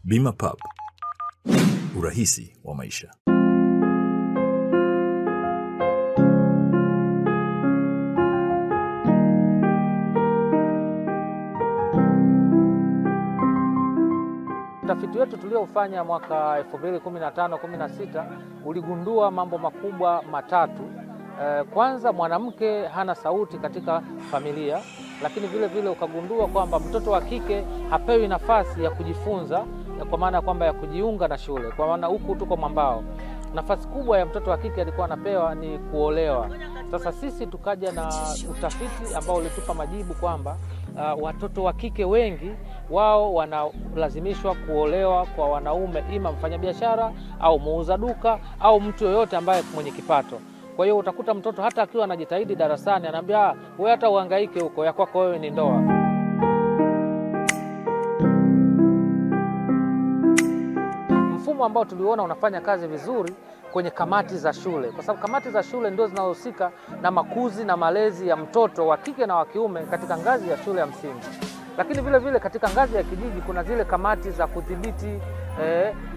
Bima Pub, urahisi wa maisha. Utafiti wetu tuliofanya mwaka 2015-16 uligundua mambo makubwa matatu. Kwanza, mwanamke hana sauti katika familia, lakini vile vile ukagundua kwamba mtoto wa kike hapewi nafasi ya kujifunza, kwa maana kwamba ya kujiunga na shule. Kwa maana huku tuko Mwambao, nafasi kubwa ya mtoto wa kike alikuwa anapewa ni kuolewa. Sasa sisi tukaja na utafiti ambao ulitupa majibu kwamba watoto wa kike wengi wao wanalazimishwa kuolewa kwa wanaume, ima mfanyabiashara au muuza duka au mtu yoyote ambaye mwenye kipato. Kwa hiyo utakuta mtoto hata akiwa anajitahidi darasani anaambia wewe hata uhangaike huko, ya kwako wewe ni ndoa. Mfumo ambao tuliona unafanya kazi vizuri kwenye kamati za shule, kwa sababu kamati za shule ndio zinazohusika na makuzi na malezi ya mtoto wa kike na wa kiume katika ngazi ya shule ya msingi. Lakini vile vile katika ngazi ya kijiji kuna zile kamati za kudhibiti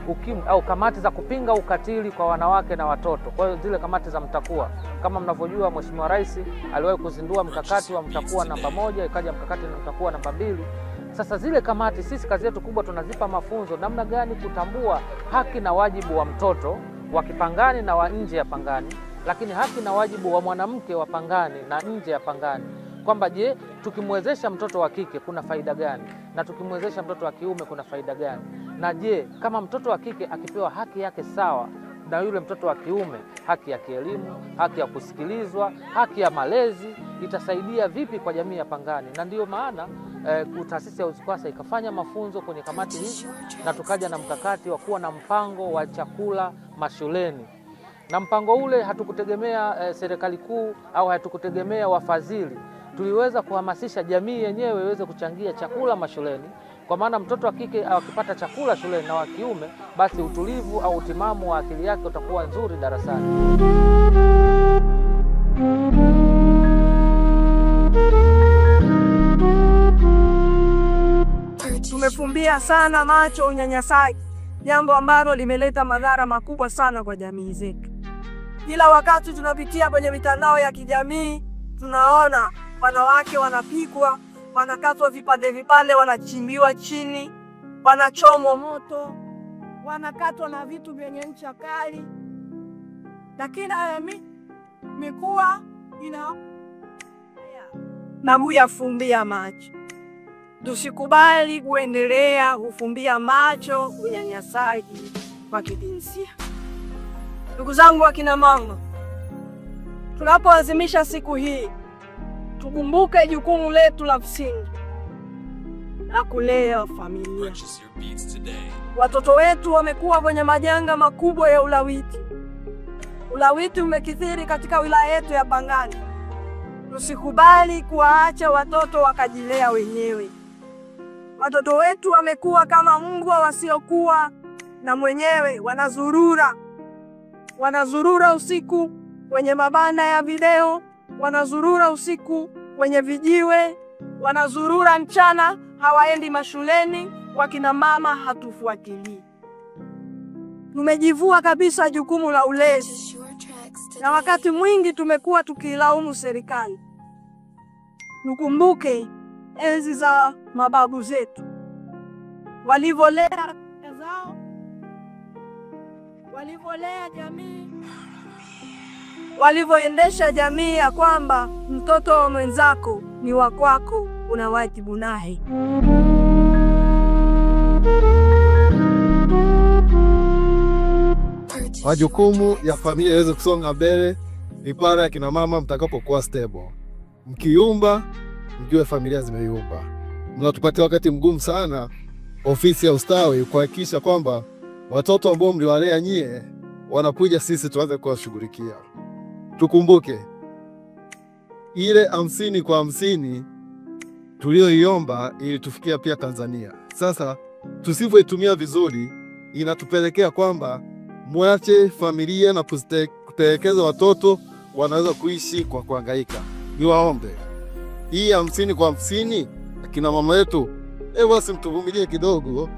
ukimwi au kamati za kupinga ukatili kwa wanawake na watoto. Kwa hiyo zile kamati za mtakuwa, kama mnavyojua Mheshimiwa Rais aliwahi kuzindua mkakati wa mtakuwa namba 1, ikaja mkakati na mtakuwa namba 2. Sasa zile kamati sisi kazi yetu kubwa tunazipa mafunzo namna gani kutambua haki na wajibu wa mtoto wa Kipangani na wa nje ya Pangani, lakini haki na wajibu wa mwanamke wa Pangani na nje ya Pangani. Kwamba je, tukimwezesha mtoto wa kike kuna faida gani, na tukimwezesha mtoto wa kiume kuna faida gani, na je, kama mtoto wa kike akipewa haki yake sawa na yule mtoto wa kiume, haki ya kielimu, haki ya kusikilizwa, haki ya malezi, itasaidia vipi kwa jamii ya Pangani? Na ndiyo maana taasisi ya UZIKWASA ikafanya mafunzo kwenye kamati hizi, na tukaja na mkakati wa kuwa na mpango wa chakula mashuleni. Na mpango ule hatukutegemea serikali kuu au hatukutegemea wafadhili. Tuliweza kuhamasisha jamii yenyewe iweze kuchangia chakula mashuleni, kwa maana mtoto wa kike akipata chakula shuleni na wa kiume, basi utulivu au utimamu wa akili yake utakuwa nzuri darasani. Tumefumbia sana macho unyanyasaji, jambo ambalo limeleta madhara makubwa sana kwa jamii zetu. Kila wakati tunapitia kwenye mitandao ya kijamii, tunaona wanawake wanapigwa, wanakatwa vipande, wanachimbiwa chini, wanachomwa moto, wanakatwa na vitu vyenye ncha kali. Lakini mikuwa kuyafumbia macho. Tusikubali kuendelea kufumbia macho unyanyasaji wa kijinsia. Ndugu zangu akina mama, tunapoadhimisha siku hii, tukumbuke jukumu letu la msingi la kulea familia. Watoto wetu wamekuwa kwenye majanga makubwa ya ulawiti. Ulawiti umekithiri katika wilaya yetu ya Pangani. Tusikubali kuwaacha watoto wakajilea wenyewe. Watoto wetu wamekuwa kama mbwa wasiokuwa na mwenyewe, wanazurura usiku kwenye mabanda ya video, wanazurura usiku kwenye vijiwe, wanazurura mchana, hawaendi mashuleni. Wakina mama hatufuatilii. Tumejivua kabisa jukumu la ulezi, na wakati mwingi tumekuwa tukilaumu serikali. Tukumbuke enzi za mababu zetu walivolea zao, walivolea jamii, walivoendesha jamii ya kwamba mtoto wa mwenzako ni wa kwako, una wajibu naye. Majukumu ya familia yaweze kusonga mbele ni pale akina mama mtakapokuwa stable. Mkiumba, mjue familia zimeyumba. Mnatupatia wakati mgumu sana ofisi ya ustawi kuhakikisha kwamba watoto ambao mliwalea nyie wanakuja sisi tuanze kuwashughulikia. Tukumbuke ile 50 kwa 50 tulioiomba ili tufikia pia Tanzania. Sasa tusivyoitumia vizuri inatupelekea kwamba mwache familia na kutelekeza watoto wanaweza kuishi kwa kuhangaika. Niwaombe hii 50 kwa 50 akina mama yetu, basi mtuvumilie kidogo.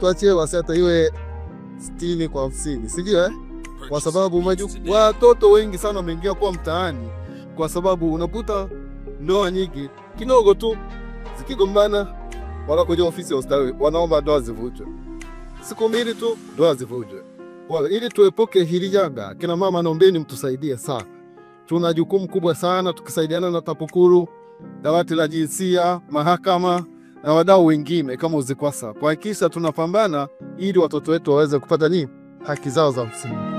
tuachie basi hata iwe 60 kwa 50, sijui kwa sababu watoto wengi sana wameingia kwa mtaani, kwa sababu unakuta ndoa nyingi kidogo tu zikigombana wanakuja ofisi ya ustawi wanaomba ndoa zivunjwe. Siku mbili tu ndoa zivunjwe. Ili tuepuke hili janga, kina mama naombeni mtusaidie sana. Tuna jukumu kubwa sana tukisaidiana na TAKUKURU, dawati la jinsia, mahakama na wadau wengine kama UZIKWASA. Kuhakikisha tunapambana ili watoto wetu waweze kupata haki zao za msingi.